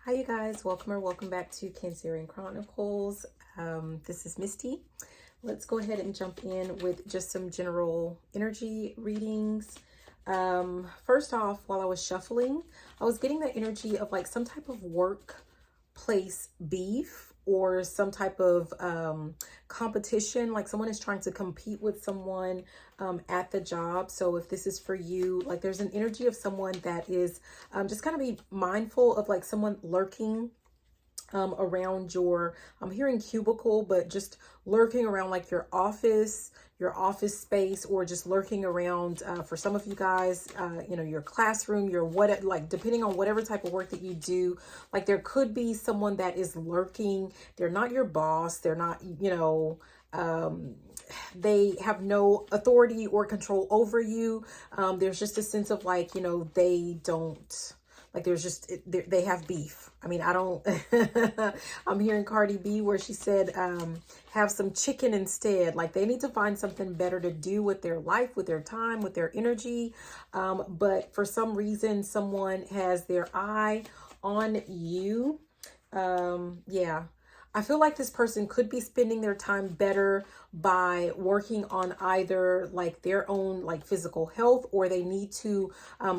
Hi you guys, welcome or welcome back to Cancerian Chronicles. This is Misty. Let's go ahead and jump in with just some general energy readings. First off, while I was shuffling, I was getting the energy of like some type of workplace beef or some type of competition, like someone is trying to compete with someone at the job. So if this is for you, like there's an energy of someone that is just kind of be mindful of like someone lurking around your, I'm hearing cubicle, but just lurking around like your office space, or just lurking around for some of you guys, your classroom, your what, like depending on whatever type of work that you do, like there could be someone that is lurking. They're not your boss. They're not, they have no authority or control over you. There's just a sense of like, they don't, like there's just, they have beef. I mean, I don't, I'm hearing Cardi B where she said, have some chicken instead. Like they need to find something better to do with their life, with their time, with their energy. But for some reason, someone has their eye on you. Yeah. I feel like this person could be spending their time better by working on either like their own like physical health, or they need to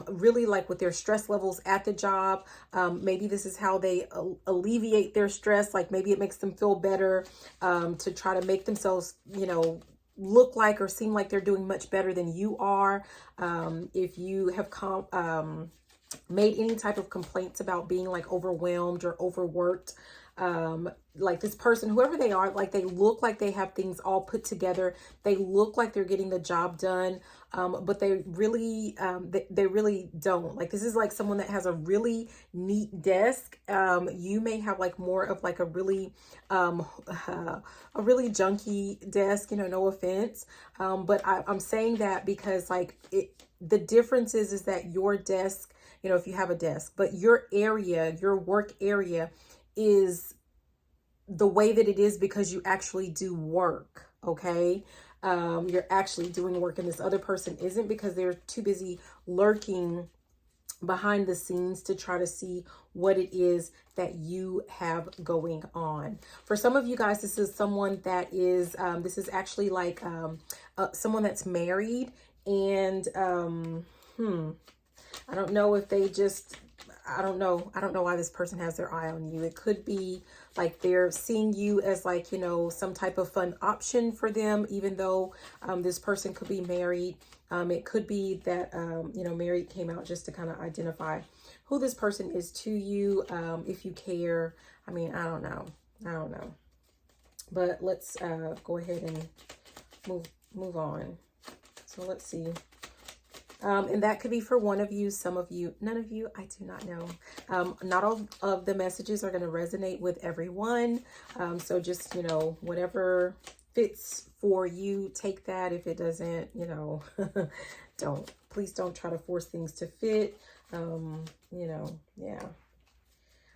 really like with their stress levels at the job. Maybe this is how they alleviate their stress. Like maybe it makes them feel better to try to make themselves, look like or seem like they're doing much better than you are. If you have made any type of complaints about being like overwhelmed or overworked, like this person, whoever they are, like they look like they have things all put together. They look like they're getting the job done. But they really, they really don't. Like this is like someone that has a really neat desk. You may have like more of like a really junky desk, no offense. But I'm saying that because like the difference is that your desk, if you have a desk, but your area, your work area is the way that it is because you actually do work. Okay. You're actually doing work, and this other person isn't, because they're too busy lurking behind the scenes to try to see what it is that you have going on. For some of you guys, this is someone that is, this is actually like someone that's married, and I don't know if they just, I don't know why this person has their eye on you. It could be like they're seeing you as like, some type of fun option for them, even though this person could be married. It could be that, married came out just to kind of identify who this person is to you, if you care. I mean, I don't know. But let's go ahead and move on. So let's see. And that could be for one of you, some of you, none of you, I do not know. Not all of the messages are going to resonate with everyone. So just, whatever fits for you, take that. If it doesn't, please don't try to force things to fit. Yeah.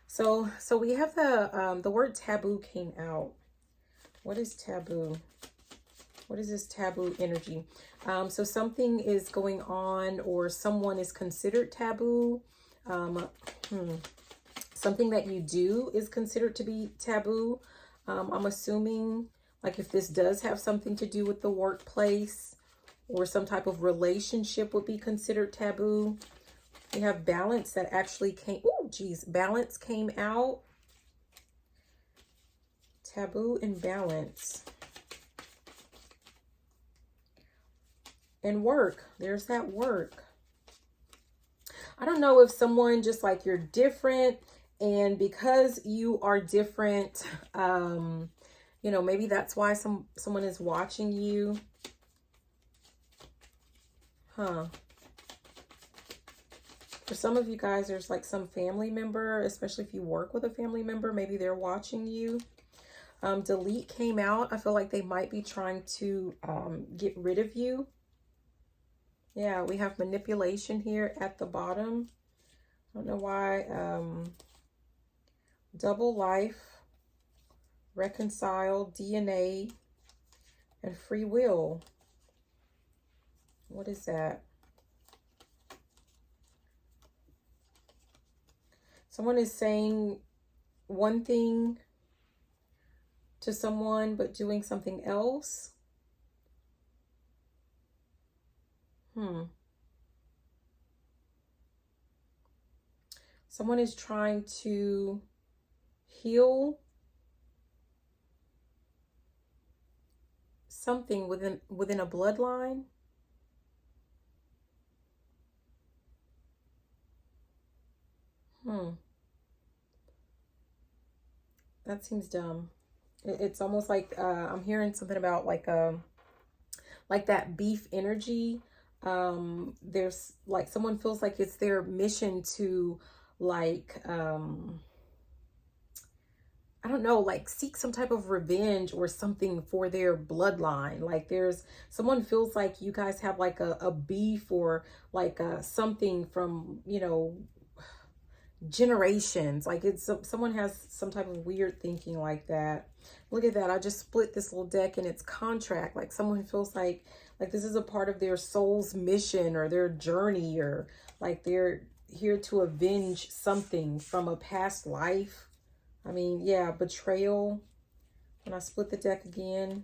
So we have the word taboo came out. What is taboo? What is this taboo energy? So something is going on, or someone is considered taboo. Something that you do is considered to be taboo. I'm assuming like if this does have something to do with the workplace, or some type of relationship would be considered taboo. We have balance that actually came. Oh, geez. Balance came out. Taboo and balance. And work, there's that work. I don't know if someone just like you're different, and because you are different, maybe that's why someone is watching you. For some of you guys, there's like some family member, especially if you work with a family member, maybe they're watching you. Delete came out. I feel like they might be trying to get rid of you. Yeah, we have manipulation here at the bottom. I don't know why. Double life, reconcile, DNA, and free will. What is that? Someone is saying one thing to someone, but doing something else. Someone is trying to heal something within a bloodline. That seems dumb. It's almost like I'm hearing something about like that beef energy. There's like someone feels like it's their mission to like I don't know, like seek some type of revenge or something for their bloodline. Like there's someone feels like you guys have like a beef or like something from, you know, generations. Like it's someone has some type of weird thinking like that. Look at that. I just split this little deck and it's contract. Like someone feels like this is a part of their soul's mission or their journey, or like they're here to avenge something from a past life. I mean, yeah, betrayal. When I split the deck again,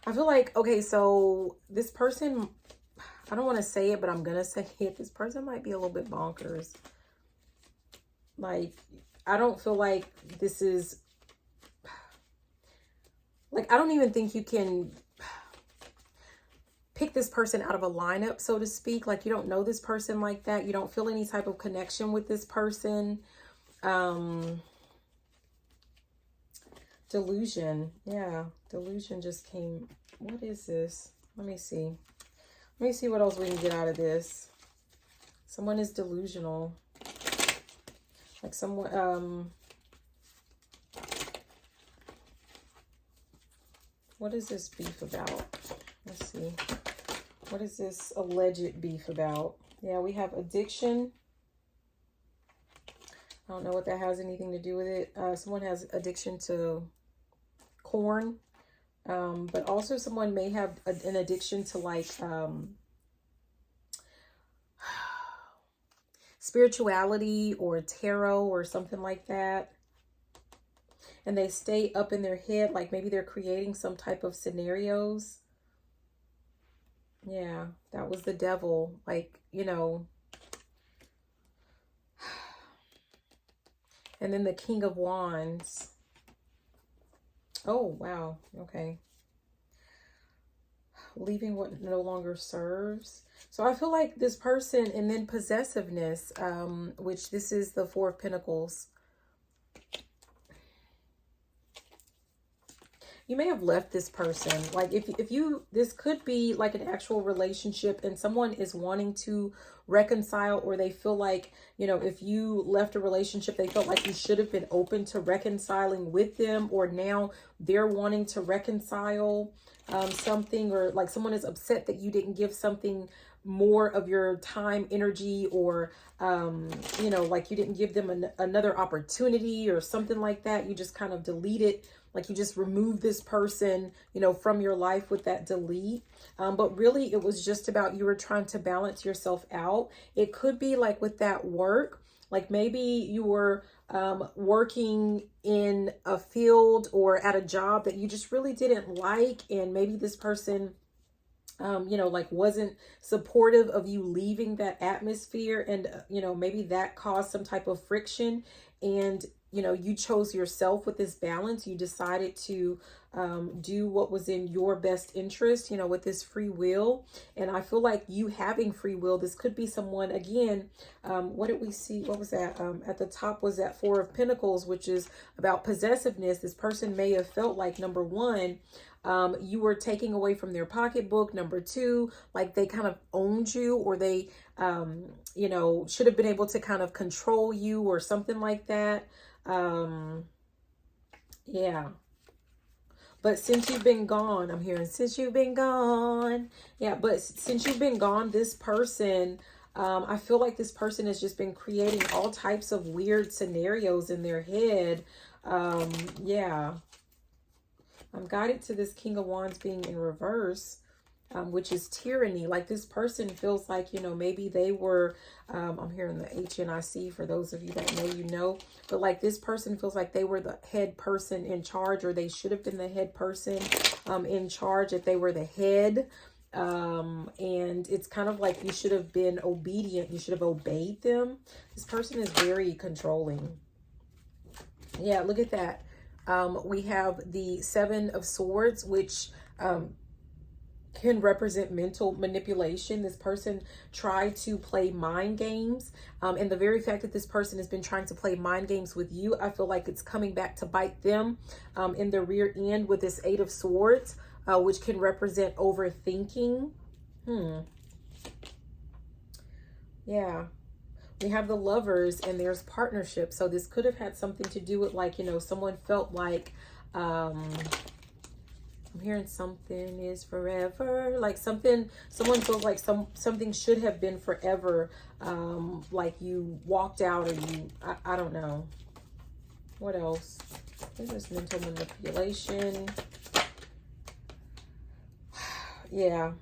I feel like, okay, so this person, I don't want to say it, but I'm going to say it. This person might be a little bit bonkers. Like, I don't feel like this is, like, I don't even think you can pick this person out of a lineup, so to speak. Like, you don't know this person like that. You don't feel any type of connection with this person. Delusion. Yeah, delusion just came. What is this? Let me see. Let me see what else we can get out of this. Someone is delusional. Like someone, what is this beef about? Let's see. What is this alleged beef about? Yeah, we have addiction. I don't know what that has anything to do with it. Someone has addiction to corn. But also someone may have an addiction to like spirituality or tarot or something like that. And they stay up in their head, like maybe they're creating some type of scenarios. Yeah, that was the devil. Like, you know. And then the King of Wands. Oh, wow. Okay. Leaving what no longer serves. So I feel like this person, and then possessiveness, which this is the Four of Pentacles. You may have left this person. Like if you, this could be like an actual relationship and someone is wanting to reconcile, or they feel like, you know, if you left a relationship, they felt like you should have been open to reconciling with them, or now they're wanting to reconcile something, or like someone is upset that you didn't give something more of your time, energy, or you know, like you didn't give them another opportunity or something like that. You just kind of deleted, like you just remove this person, you know, from your life with that delete. But really it was just about, you were trying to balance yourself out. It could be like with that work, like maybe you were working in a field or at a job that you just really didn't like. And maybe this person, you know, like wasn't supportive of you leaving that atmosphere. And, you know, maybe that caused some type of friction. And, you know, you chose yourself with this balance. You decided to do what was in your best interest, you know, with this free will. And I feel like you having free will, this could be someone, again, what did we see? What was that? At the top was that Four of Pentacles, which is about possessiveness. This person may have felt like, number one, you were taking away from their pocketbook. Number two, like they kind of owned you, or they, you know, should have been able to kind of control you or something like that. Yeah. But since you've been gone, I'm hearing since you've been gone. Yeah, but since you've been gone, this person, I feel like this person has just been creating all types of weird scenarios in their head. Yeah. I'm guided to this King of Wands being in reverse. which is tyranny. Like this person feels like, you know, maybe they were, I'm hearing the HNIC for those of you that know, you know, but like this person feels like they were the head person in charge, or they should have been the head person in charge if they were the head. And it's kind of like you should have been obedient. You should have obeyed them. This person is very controlling. Yeah, look at that. We have the Seven of Swords, which can represent mental manipulation. This person tried to play mind games. And the very fact that this person has been trying to play mind games with you, I feel like it's coming back to bite them in the rear end with this Eight of Swords, which can represent overthinking. Yeah. We have the Lovers, and there's partnership. So this could have had something to do with, like, you know, someone felt like, I'm hearing something is forever. Like someone feels like something should have been forever. Like you walked out, or I don't know. What else? There's mental manipulation. Yeah.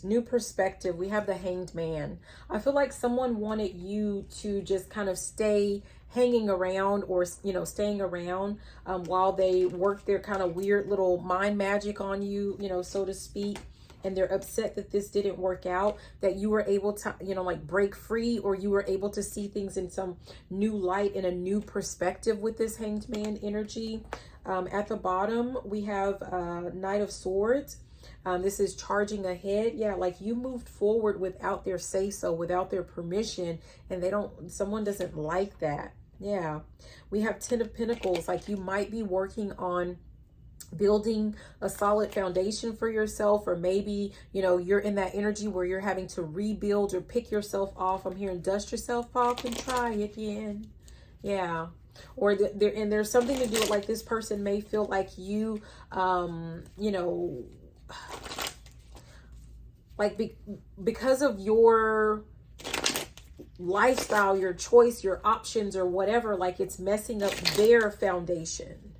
New perspective. We have the Hanged Man. I feel like someone wanted you to just kind of stay hanging around, or, you know, staying around while they work their kind of weird little mind magic on you, you know, so to speak. And they're upset that this didn't work out, that you were able to, you know, like break free, or you were able to see things in some new light, in a new perspective with this Hanged Man energy. At the bottom, we have Knight of Swords. This is charging ahead. Yeah, like you moved forward without their say-so, without their permission, and someone doesn't like that. Yeah. We have Ten of Pentacles. Like you might be working on building a solid foundation for yourself, or maybe, you know, you're in that energy where you're having to rebuild or pick yourself off. I'm hearing dust yourself off and try again. Yeah. Or there's something to do with, like, this person may feel like you, you know, like because of your lifestyle, your choice, your options, or whatever, like it's messing up their foundation.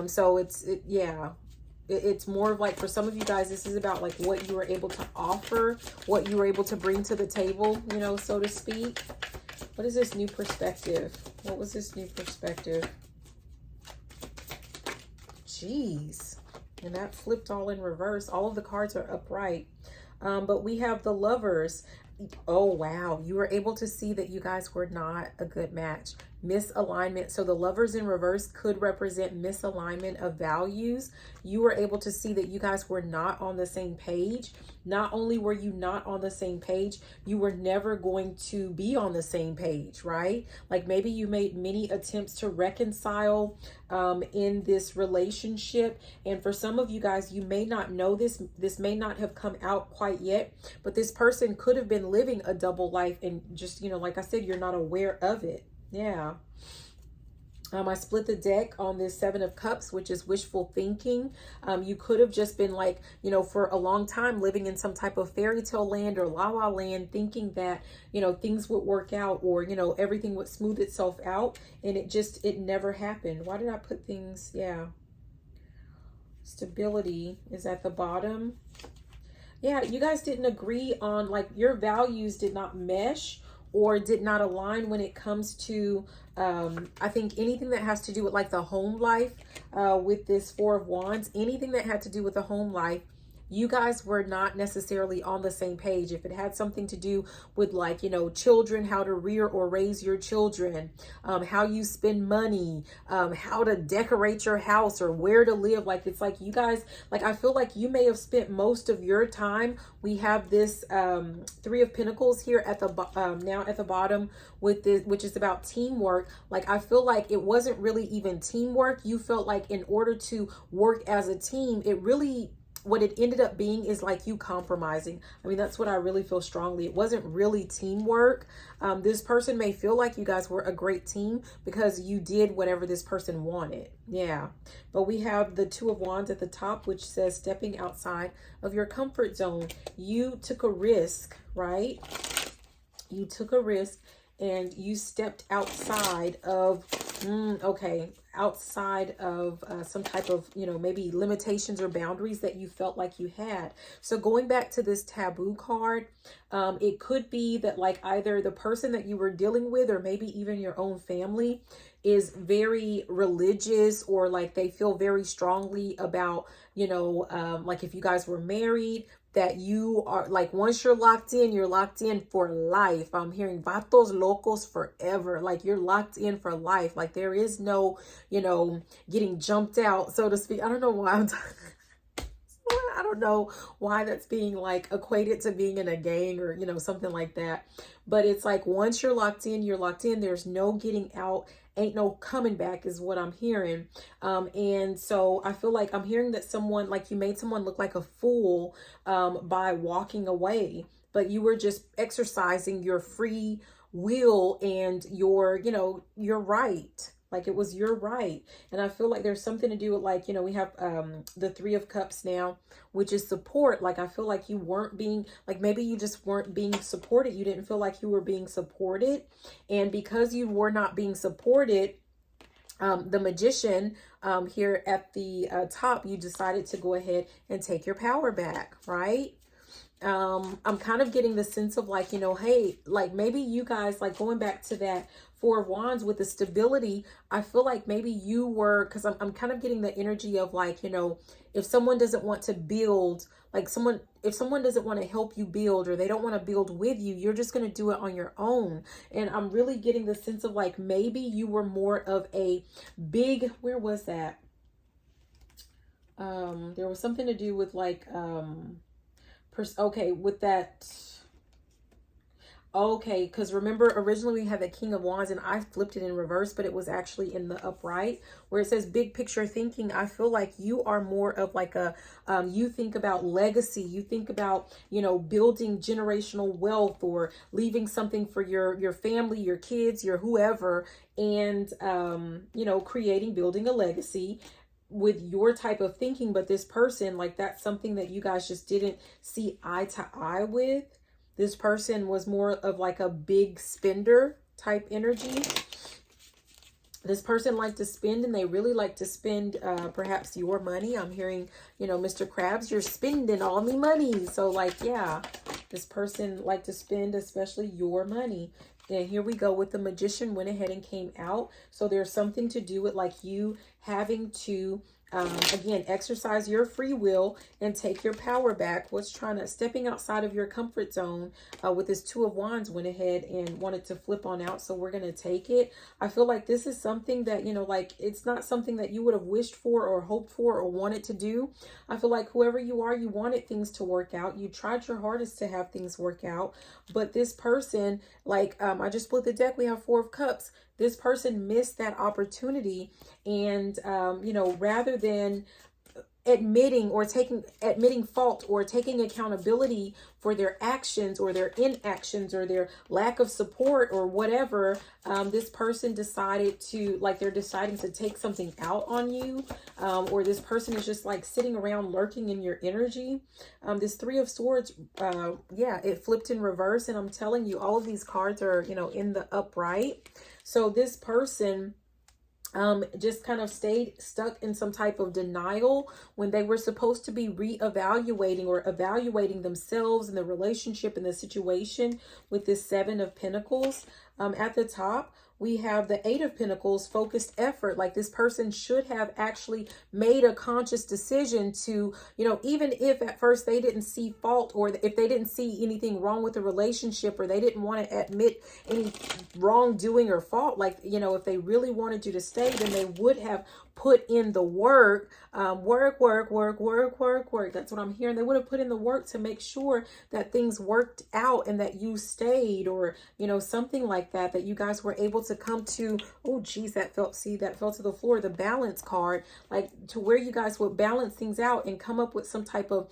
So it's more of like, for some of you guys, this is about like what you were able to offer, what you were able to bring to the table, you know, so to speak. What is this new perspective? What was this new perspective? Jeez. And that flipped all in reverse. All of the cards are upright. But we have the Lovers. Oh, wow. You were able to see that you guys were not a good match. Misalignment. So the Lovers in reverse could represent misalignment of values. You were able to see that you guys were not on the same page. Not only were you not on the same page, you were never going to be on the same page, right? Like maybe you made many attempts to reconcile in this relationship. And for some of you guys, you may not know this. This may not have come out quite yet, but this person could have been living a double life, and just, you know, like I said, you're not aware of it. Yeah. I split the deck on this Seven of Cups, which is wishful thinking. You could have just been like, you know, for a long time living in some type of fairy tale land or la la land, thinking that, you know, things would work out, or, you know, everything would smooth itself out. And it never happened. Why did I put things? Yeah. Stability is at the bottom. Yeah, you guys didn't agree on, like, your values did not mesh or did not align when it comes to, I think anything that has to do with like the home life, with this Four of Wands, anything that had to do with the home life, you guys were not necessarily on the same page. If it had something to do with, like, you know, children, how to rear or raise your children, how you spend money, how to decorate your house, or where to live. Like, it's like you guys, like, I feel like you may have spent most of your time. We have this Three of Pentacles here at the now at the bottom with this, which is about teamwork. Like, I feel like it wasn't really even teamwork. You felt like in order to work as a team, what it ended up being is like you compromising. I mean, that's what I really feel strongly. It wasn't really teamwork. This person may feel like you guys were a great team because you did whatever this person wanted. Yeah. But we have the Two of Wands at the top, which says stepping outside of your comfort zone. You took a risk, right? You took a risk and you stepped outside of Okay, outside of some type of, maybe limitations or boundaries that you felt like you had. So going back to this taboo card, it could be that like either the person that you were dealing with or maybe even your own family is very religious, or like they feel very strongly about, like if you guys were married, that you are like, once you're locked in for life. I'm hearing vatos locos forever. Like you're locked in for life. Like there is no, getting jumped out, so to speak. I don't know why I don't know why that's being like equated to being in a gang or, something like that. But it's like, once you're locked in, you're locked in. There's no getting out. Ain't no coming back is what I'm hearing. And so I feel like I'm hearing that someone, like you made someone look like a fool by walking away, but you were just exercising your free will and your right. Like it was your right. And I feel like there's something to do with like, we have the 3 of Cups now, which is support. Like I feel like you weren't being, like maybe you just weren't being supported. You didn't feel like you were being supported. And because you were not being supported, the Magician here at the top, you decided to go ahead and take your power back, right? I'm kind of getting the sense of like, hey, like maybe you guys, like going back to that 4 of Wands with the stability, I feel like maybe you were, because I'm kind of getting the energy of like, if someone doesn't want to build, like if someone doesn't want to help you build, or they don't want to build with you, you're just going to do it on your own. And I'm really getting the sense of like, maybe you were more of a big, where was that? There was something to do with like, okay, with that. Okay, because remember originally we had the King of Wands and I flipped it in reverse, but it was actually in the upright where it says big picture thinking. I feel like you are more of like a, you think about legacy. You think about, building generational wealth or leaving something for your family, your kids, your whoever, and, building a legacy with your type of thinking. But this person, like that's something that you guys just didn't see eye to eye with. This person was more of like a big spender type energy. This person liked to spend, and they really like to spend perhaps your money. I'm hearing, Mr. Krabs, you're spending all me money. So like, yeah, this person liked to spend especially your money. And here we go with the Magician went ahead and came out. So there's something to do with like you having to, again, exercise your free will and take your power back. Stepping outside of your comfort zone with this 2 of Wands went ahead and wanted to flip on out. So we're going to take it. I feel like this is something that, like it's not something that you would have wished for or hoped for or wanted to do. I feel like whoever you are, you wanted things to work out. You tried your hardest to have things work out. But this person, like, I just split the deck. We have 4 of Cups. This person missed that opportunity. And, rather than admitting fault or taking accountability for their actions or their inactions or their lack of support or whatever, this person decided to, like, they're deciding to take something out on you, or this person is just like sitting around lurking in your energy. This 3 of Swords, yeah, it flipped in reverse, and I'm telling you, all of these cards are, in the upright. So this person just kind of stayed stuck in some type of denial when they were supposed to be reevaluating or evaluating themselves and the relationship and the situation with this 7 of Pentacles. At the top, we have the 8 of Pentacles, focused effort. Like this person should have actually made a conscious decision to, even if at first they didn't see fault, or if they didn't see anything wrong with the relationship, or they didn't want to admit any wrongdoing or fault, like, if they really wanted you to stay, then they would have put in the work, work. That's what I'm hearing. They would have put in the work to make sure that things worked out and that you stayed, or, something like that, that you guys were able to come to, oh geez, that fell to the floor, the balance card, like to where you guys would balance things out and come up with some type of,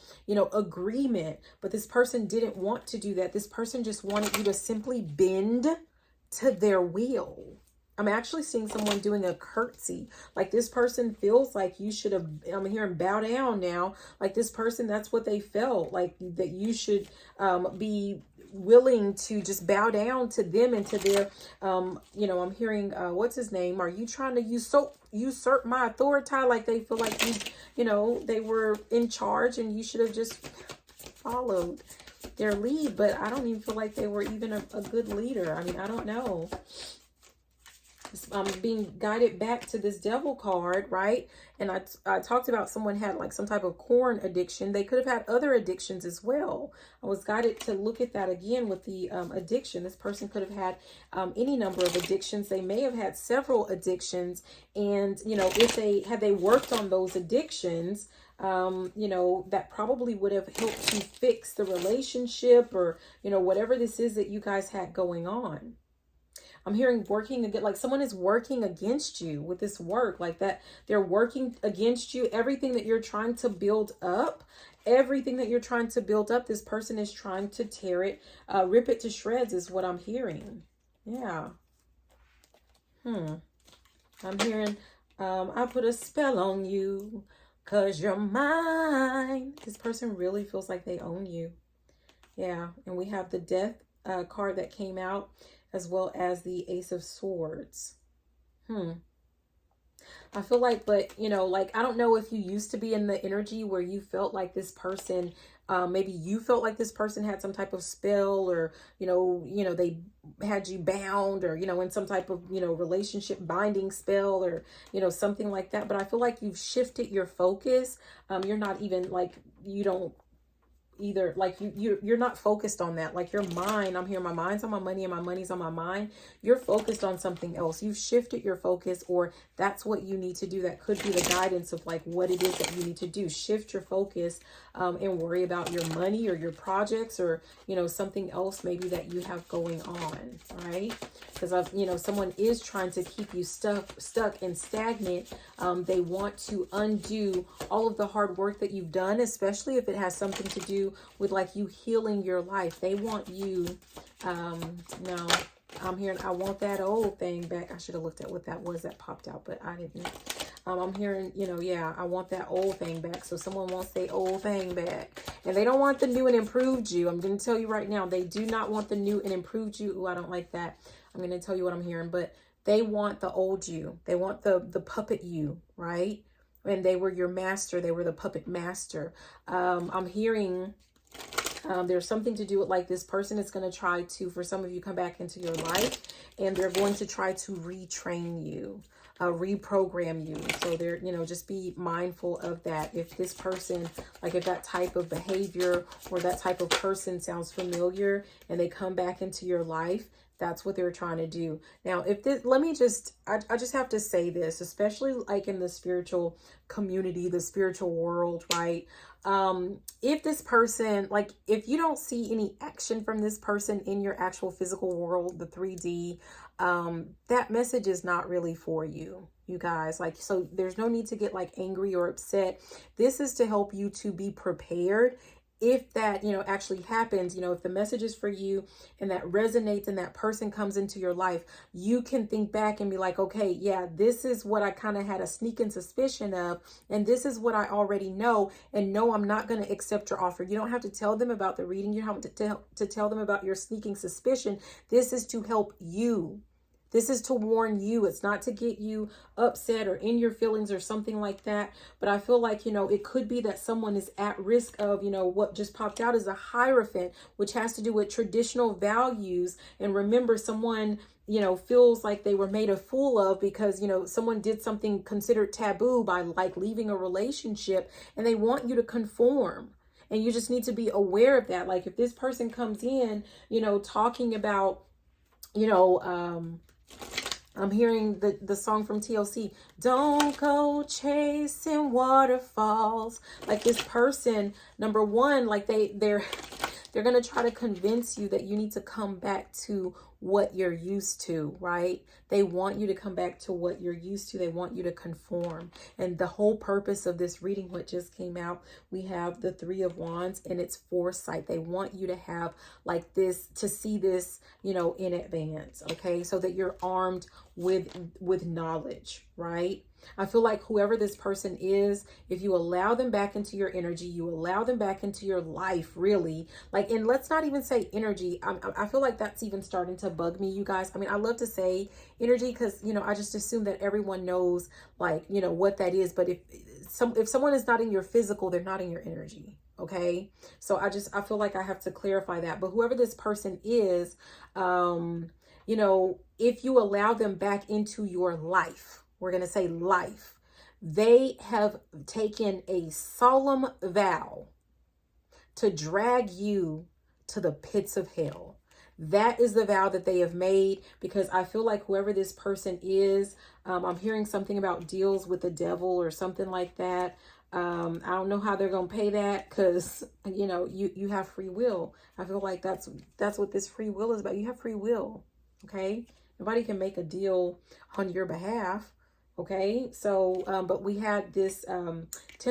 agreement. But this person didn't want to do that. This person just wanted you to simply bend to their will. I'm actually seeing someone doing a curtsy. Like this person feels like you should have, I'm hearing bow down now. Like this person, that's what they felt like, that you should be willing to just bow down to them and to their, you know, I'm hearing, what's his name? Are you trying to usurp my authority? Like they feel like you know, they were in charge and you should have just followed their lead. But I don't even feel like they were even a good leader. I mean, I don't know. I'm being guided back to this devil card, right? And I talked about someone had like some type of corn addiction. They could have had other addictions as well. I was guided to look at that again with the addiction. This person could have had any number of addictions. They may have had several addictions. And, you know, if they worked on those addictions, you know, that probably would have helped to fix the relationship or, you know, whatever this is that you guys had going on. I'm hearing working again, like someone is working against you with this work, like that they're working against you. Everything that you're trying to build up, this person is trying to tear it, rip it to shreds is what I'm hearing. Yeah. I'm hearing, I put a spell on you 'cause you're mine. This person really feels like they own you. Yeah. And we have the death card that came out, as well as the Ace of Swords. I feel like, but, you know, like, I don't know if you used to be in the energy where you felt like this person, maybe you felt like this person had some type of spell or, you know, they had you bound or, you know, in some type of, you know, relationship binding spell or, you know, something like that. But I feel like you've shifted your focus. You're not even like, you don't either, like you're not focused on that. Like your mind, I'm hearing my mind's on my money and my money's on my mind. You're focused on something else. You've shifted your focus, or that's what you need to do. That could be the guidance of like what it is that you need to do. Shift your focus and worry about your money or your projects or, you know, something else maybe that you have going on, right? Because you know, someone is trying to keep you stuck and stagnant. They want to undo all of the hard work that you've done, especially if it has something to do with like you healing your life. They want you, no, I'm hearing, I want that old thing back. I should have looked at what that was that popped out, but I didn't. I'm hearing, you know, yeah, I want that old thing back. So someone wants the old thing back. And they don't want the new and improved you. I'm going to tell you right now, they do not want the new and improved you. Ooh, I don't like that. I'm going to tell you what I'm hearing, but they want the old you. They want the puppet you, right? And they were your master. They were the puppet master. I'm hearing there's something to do with like this person is going to try to, for some of you, come back into your life, and they're going to try to retrain you, reprogram you. So they're, you know, just be mindful of that. If this person, like if that type of behavior or that type of person sounds familiar and they come back into your life, that's what they're trying to do. Now, if this, let me just, I just have to say this, especially like in the spiritual community, the spiritual world, right? If this person, like, if you don't see any action from this person in your actual physical world, the 3D, that message is not really for you, you guys. Like, so there's no need to get like angry or upset. This is to help you to be prepared. If that, you know, actually happens, you know, if the message is for you and that resonates and that person comes into your life, you can think back and be like, okay, yeah, this is what I kind of had a sneaking suspicion of. And this is what I already know. And no, I'm not going to accept your offer. You don't have to tell them about the reading. You don't have to tell them about your sneaking suspicion. This is to help you. This is to warn you. It's not to get you upset or in your feelings or something like that. But I feel like, you know, it could be that someone is at risk of, you know, what just popped out is a Hierophant, which has to do with traditional values. And remember, someone, you know, feels like they were made a fool of because, you know, someone did something considered taboo by like leaving a relationship, and they want you to conform. And you just need to be aware of that. Like if this person comes in, you know, talking about, you know, I'm hearing the song from TLC, don't go chasing waterfalls. Like this person, number one, like they're going to try to convince you that you need to come back to what you're used to, right? They want you to come back to what you're used to. They want you to conform. And the whole purpose of this reading, what just came out, we have the 3 of Wands, and it's foresight. They want you to have like this, to see this, you know, in advance, okay? So that you're armed with knowledge. right? I feel like whoever this person is, if you allow them back into your energy, you allow them back into your life, really. Like, and let's not even say energy. I feel like that's even starting to bug me, you guys. I mean, I love to say energy because, you know, I just assume that everyone knows, like, you know, what that is. But if someone is not in your physical, they're not in your energy. Okay. So I feel like I have to clarify that. But whoever this person is, you know, if you allow them back into your life, we're going to say life, they have taken a solemn vow to drag you to the pits of hell. That is the vow that they have made, because I feel like whoever this person is, I'm hearing something about deals with the devil or something like that. I don't know how they're going to pay that, because, you know, you have free will. I feel like that's what this free will is about. You have free will. Okay. Nobody can make a deal on your behalf. Okay. So, but we had this, 10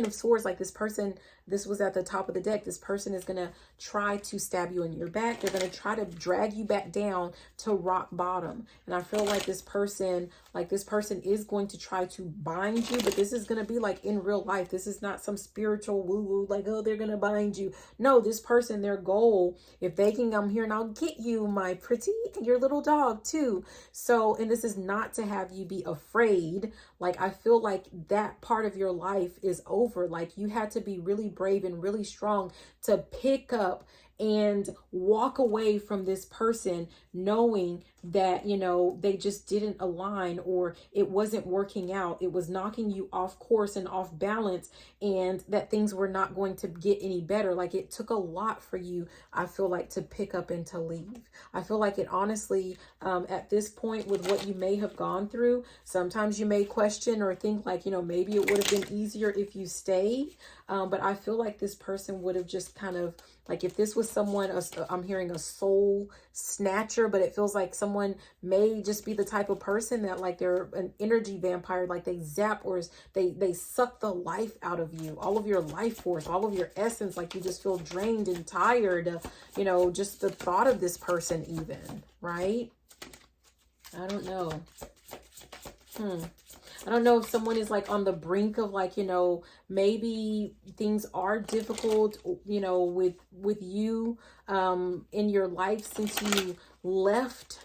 of Swords, like this person, this was at the top of the deck. This person is going to try to stab you in your back. They're going to try to drag you back down to rock bottom. And I feel like this person is going to try to bind you, but this is going to be like in real life. This is not some spiritual woo woo, like, oh, they're going to bind you. No, this person, their goal, if they can come here and I'll get you, my pretty, your little dog too. So, and this is not to have you be afraid. Like, I feel like that part of your life is over. Like, you had to be really brave and really strong to pick up and walk away from this person, knowing that, you know, they just didn't align, or it wasn't working out. It was knocking you off course and off balance, and that things were not going to get any better. Like, it took a lot for you, I feel like, to pick up and to leave. I feel like it honestly, at this point, with what you may have gone through, sometimes you may question or think like, you know, maybe it would have been easier if you stayed. But I feel like this person would have just kind of, like, if this was someone, I'm hearing a soul snatcher, but it feels like someone may just be the type of person that, like, they're an energy vampire, like they zap, or they suck the life out of you, all of your life force, all of your essence. Like, you just feel drained and tired, you know, just the thought of this person even, right? I don't know. I don't know if someone is like on the brink of, like, you know, maybe things are difficult, you know, with you in your life since you left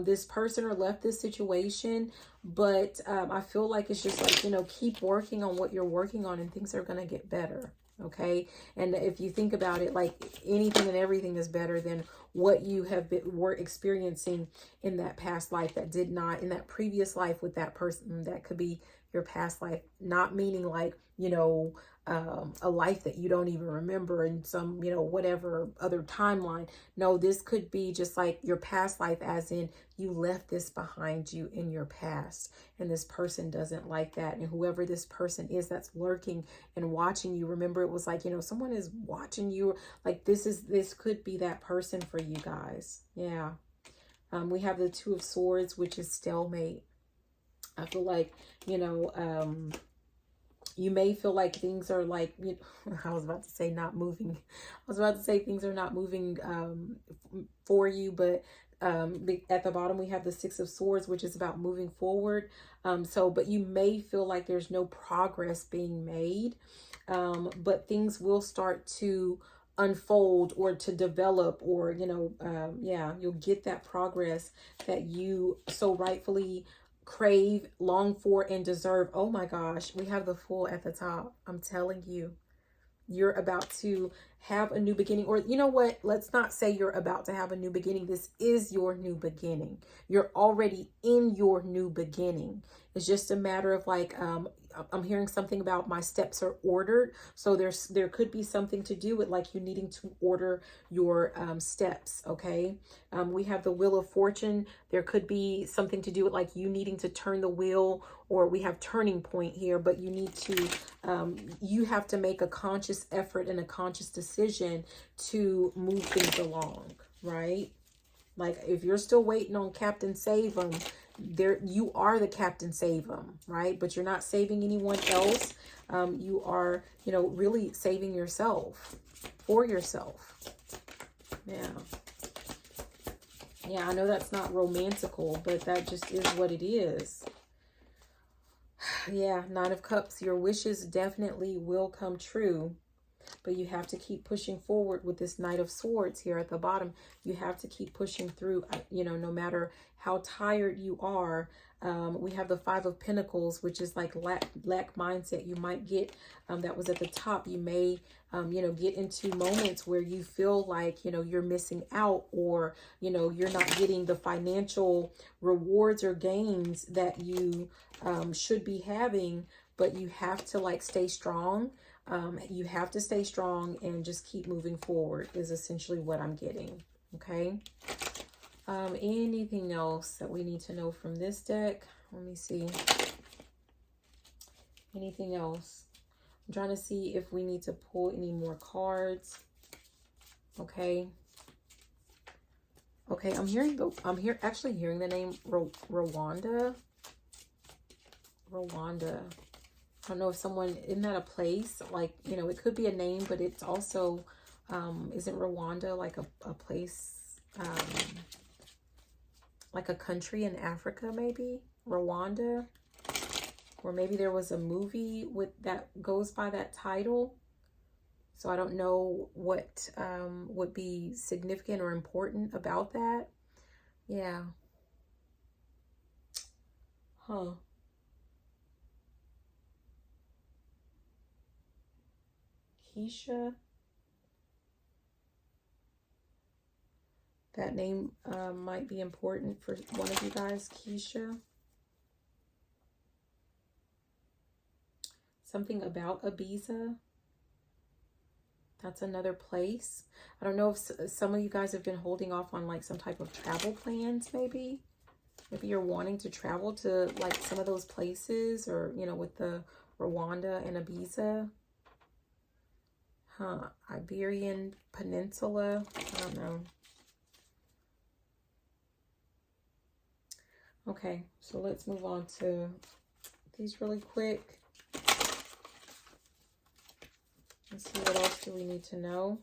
this person or left this situation. But I feel like it's just like, you know, keep working on what you're working on and things are going to get better. Okay. And if you think about it, like, anything and everything is better than what you were experiencing in that past life that did not, in that previous life with that person. That could be your past life, not meaning like, you know, a life that you don't even remember in some, you know, whatever other timeline. No, this could be just like your past life, as in you left this behind you in your past, and this person doesn't like that. And whoever this person is that's lurking and watching you, remember, it was like, you know, someone is watching you. Like, this could be that person for you guys. Yeah. We have the Two of Swords, which is stalemate. I feel like, you know, you may feel like things are like, you know, I was about to say not moving. I was about to say things are not moving for you, but at the bottom we have the Six of Swords, which is about moving forward. But you may feel like there's no progress being made, but things will start to unfold or to develop, or, you know, yeah, you'll get that progress that you so rightfully crave, long for, and deserve. Oh my gosh, we have the Fool at the top. I'm telling you, you're about to have a new beginning. Or, you know what, let's not say you're about to have a new beginning. This is your new beginning. You're already in your new beginning. It's just a matter of like, I'm hearing something about my steps are ordered. So there could be something to do with like you needing to order your steps. Okay. We have the Wheel of Fortune. There could be something to do with like you needing to turn the wheel, or we have turning point here, but you need to, you have to make a conscious effort and a conscious decision to move things along, right? Like, if you're still waiting on Captain Save 'em, there you are the Captain Save 'em, right? But you're not saving anyone else. You are, you know, really saving yourself, for yourself. Yeah. Yeah, I know that's not romantical, but that just is what it is. Yeah, Nine of Cups. Your wishes definitely will come true. But you have to keep pushing forward with this Knight of Swords here at the bottom. You have to keep pushing through, you know, no matter how tired you are. We have the Five of Pentacles, which is like lack mindset. You might get, that was at the top. You may, you know, get into moments where you feel like, you know, you're missing out, or, you know, you're not getting the financial rewards or gains that you should be having. But you have to like stay strong. You have to stay strong and just keep moving forward is essentially what I'm getting. Okay. Anything else that we need to know from this deck? Let me see. Anything else? I'm trying to see if we need to pull any more cards. Okay. Okay, I'm actually hearing the name Rwanda. Rwanda. I don't know if someone, isn't that a place? Like, you know, it could be a name, but it's also, isn't Rwanda like a place, like a country in Africa, maybe? Rwanda? Or maybe there was a movie with that goes by that title. So I don't know what would be significant or important about that. Yeah. Huh. Keisha. That name might be important for one of you guys. Keisha. Something about Ibiza. That's another place. I don't know if some of you guys have been holding off on like some type of travel plans, maybe. Maybe you're wanting to travel to like some of those places, or, you know, with the Rwanda and Ibiza. Huh. Iberian Peninsula. I don't know. Okay, so let's move on to these really quick. Let's see, what else do we need to know?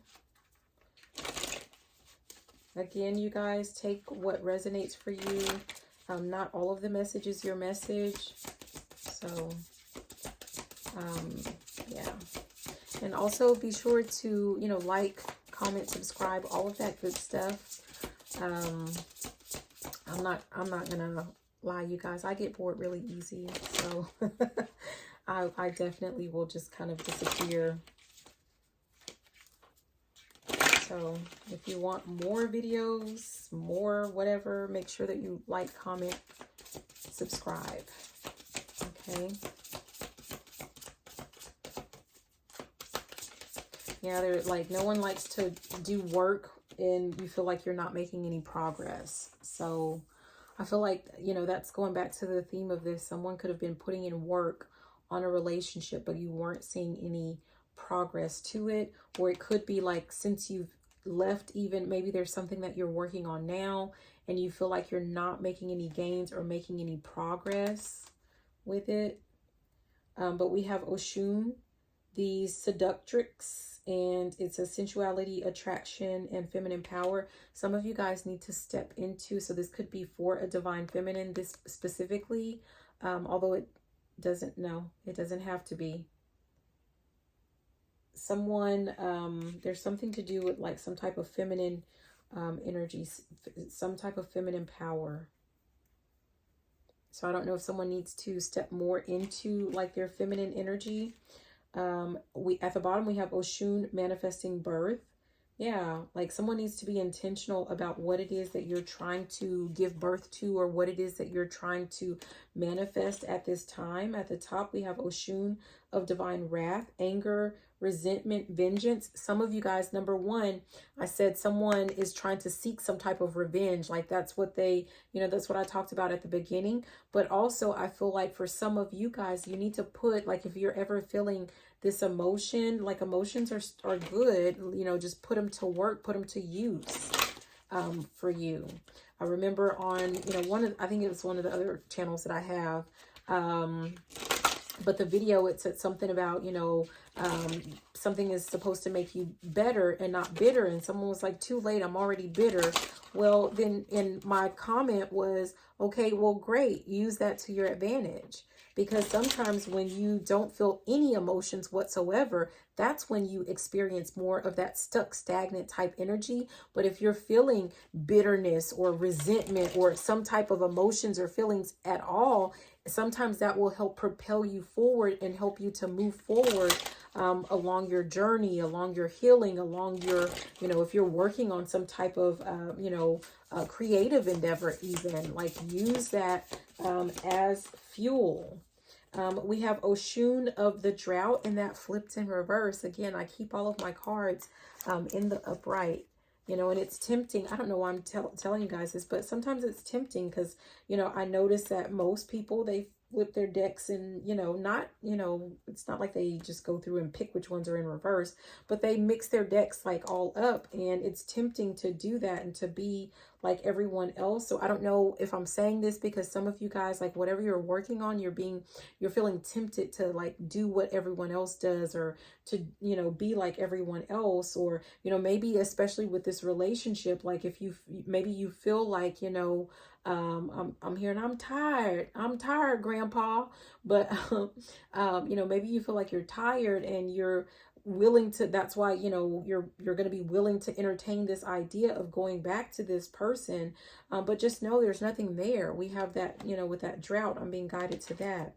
Again, you guys, take what resonates for you. Not all of the message is your message. So, yeah. And also be sure to, you know, like, comment, subscribe, all of that good stuff. I'm not gonna lie, you guys. I get bored really easy. So, I definitely will just kind of disappear. So if you want more videos, more whatever, make sure that you like, comment, subscribe. Okay. Yeah, they're like, no one likes to do work and you feel like you're not making any progress. So I feel like, you know, that's going back to the theme of this. Someone could have been putting in work on a relationship, but you weren't seeing any progress to it. Or it could be like, since you've left, even maybe there's something that you're working on now and you feel like you're not making any gains or making any progress with it. But we have Oshun, the seductrix, and it's a sensuality, attraction, and feminine power. Some of you guys need to step into, so this could be for a divine feminine, this specifically, although it doesn't have to be. Someone, there's something to do with like some type of feminine energy, some type of feminine power. So I don't know if someone needs to step more into like their feminine energy. We at the bottom, we have Oshun manifesting birth. Yeah, like someone needs to be intentional about what it is that you're trying to give birth to, or what it is that you're trying to manifest at this time. At the top, we have Oshun of divine wrath, anger, resentment, vengeance. Some of you guys, number one, I said someone is trying to seek some type of revenge. Like that's what they, you know, that's what I talked about at the beginning. But also I feel like for some of you guys, you need to put, like, if you're ever feeling this emotion, like emotions are good, you know, just put them to work, put them to use for you. I remember on, you know, I think it was one of the other channels that I have, but the video, it said something about, you know, something is supposed to make you better and not bitter. And someone was like, too late, I'm already bitter. Well, then in my comment was, okay, well, great. Use that to your advantage. because sometimes when you don't feel any emotions whatsoever, that's when you experience more of that stuck, stagnant type energy. But if you're feeling bitterness or resentment or some type of emotions or feelings at all, sometimes that will help propel you forward and help you to move forward along your journey, along your healing, along your, if you're working on some type of, creative endeavor, even like use that as fuel. We have Oshun of the Drought, and that flipped in reverse. Again, I keep all of my cards in the upright, and it's tempting. I don't know why I'm telling you guys this, but sometimes it's tempting because, I notice that most people, they flip their decks and, not, it's not like they just go through and pick which ones are in reverse, but they mix their decks like all up, and it's tempting to do that and to be like everyone else. So I don't know if I'm saying this because some of you guys, like whatever you're working on, you're feeling tempted to like do what everyone else does, or to, be like everyone else, or, maybe especially with this relationship, like if maybe you feel like, I'm here and I'm tired, grandpa, but, maybe you feel like you're tired and you're willing to, that's why, you're going to be willing to entertain this idea of going back to this person. But just know there's nothing there. We have that, with that drought, I'm being guided to that.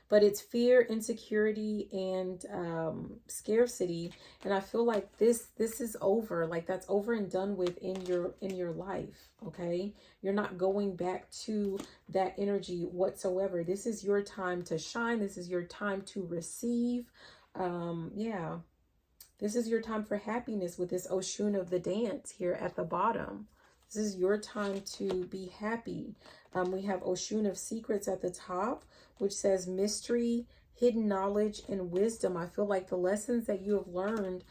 But it's fear, insecurity, and scarcity. And I feel like this is over. Like that's over and done with in your life. Okay, you're not going back to that energy whatsoever. This is your time to shine. This is your time to receive. Yeah, this is your time for happiness with this Oshun of the dance here at the bottom. This is your time to be happy. We have Oshun of secrets at the top, which says mystery, hidden knowledge, and wisdom. I feel like the lessons that you have learned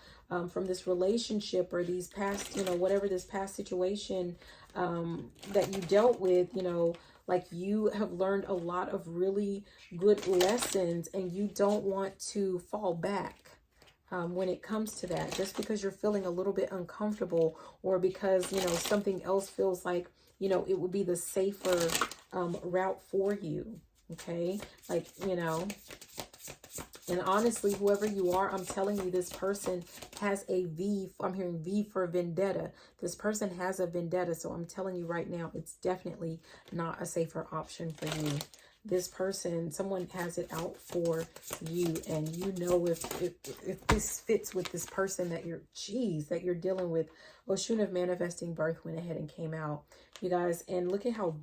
from this relationship, or these past, whatever this past situation that you dealt with, like you have learned a lot of really good lessons, and you don't want to fall back. When it comes to that, just because you're feeling a little bit uncomfortable, or because, something else feels like, it would be the safer route for you. Okay. Like, and honestly, whoever you are, I'm telling you, this person has a V. I'm hearing V for vendetta. This person has a vendetta. So I'm telling you right now, it's definitely not a safer option for you. This person, someone has it out for you, and if this fits with this person that you're dealing with. Oshun of manifesting birth went ahead and came out, you guys, and look at how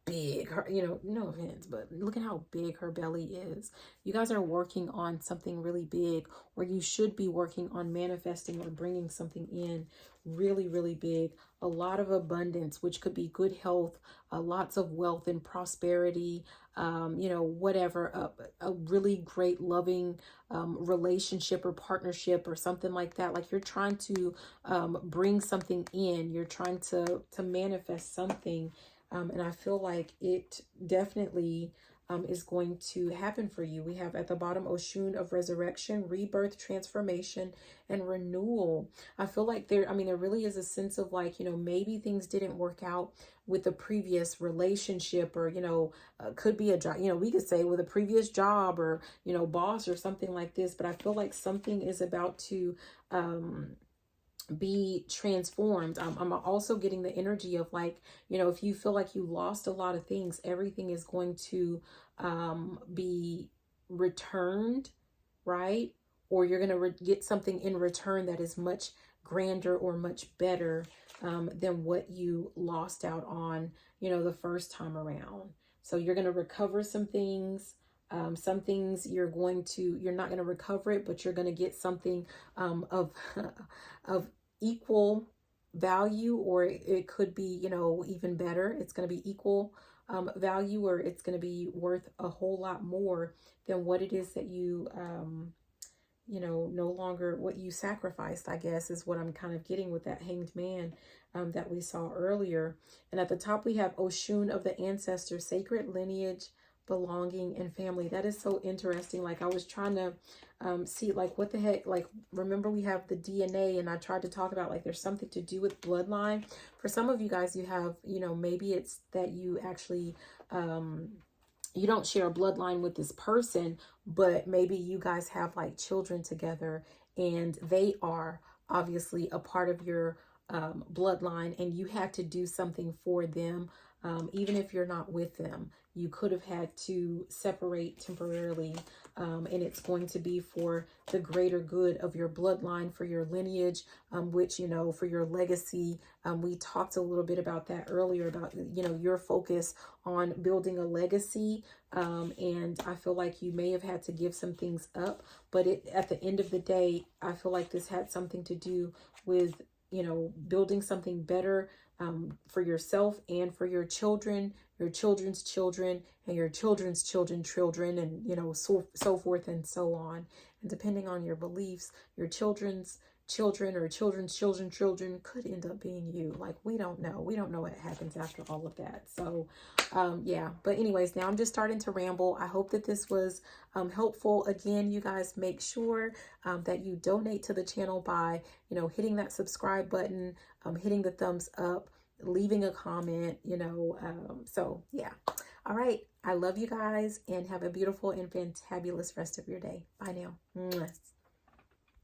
big her, no offense, but look at how big her belly is. You guys are working on something really big, or you should be working on manifesting or bringing something in really, really big. A lot of abundance, which could be good health, lots of wealth and prosperity, whatever, a really great loving relationship or partnership or something like that. Like you're trying to bring something in, you're trying to manifest something. And I feel like it definitely is going to happen for you. We have at the bottom Oshun of resurrection, rebirth, transformation, and renewal. I feel like there really is a sense of like, maybe things didn't work out with the previous relationship, or, could be a job, we could say with a previous job, or, boss or something like this. But I feel like something is about to be transformed. I'm also getting the energy of like, if you feel like you lost a lot of things, everything is going to be returned, right? Or you're going to get something in return that is much grander or much better than what you lost out on, the first time around. So you're going to recover some things. Some things you're not going to recover it, but you're going to get something of equal value, or it could be, even better. It's going to be equal value, or it's going to be worth a whole lot more than what it is that you, no longer what you sacrificed, I guess, is what I'm kind of getting with that hanged man that we saw earlier. And at the top, we have Oshun of the ancestor, sacred lineage, belonging, and family. That is so interesting. Like I was trying to see like what the heck, like remember we have the DNA, and I tried to talk about like there's something to do with bloodline. For some of you guys, you have, maybe it's that you actually you don't share a bloodline with this person, but maybe you guys have like children together, and they are obviously a part of your bloodline, and you had to do something for them. Even if you're not with them, you could have had to separate temporarily, and it's going to be for the greater good of your bloodline, for your lineage, which, you know, for your legacy. We talked a little bit about that earlier, about, you know, your focus on building a legacy. And I feel like you may have had to give some things up, but at the end of the day, I feel like this had something to do with, you know, building something better for yourself and for your children, your children's children, and your children's children, and, you know, so forth and so on. And depending on your beliefs, your children's children or children's children could end up being you. Like, we don't know. We don't know what happens after all of that. So, yeah. But anyways, now I'm just starting to ramble. I hope that this was helpful. Again, you guys, make sure that you donate to the channel by, you know, hitting that subscribe button, hitting the thumbs up, leaving a comment, you know. So yeah. All right. I love you guys, and have a beautiful and fantabulous rest of your day. Bye now. Mwah.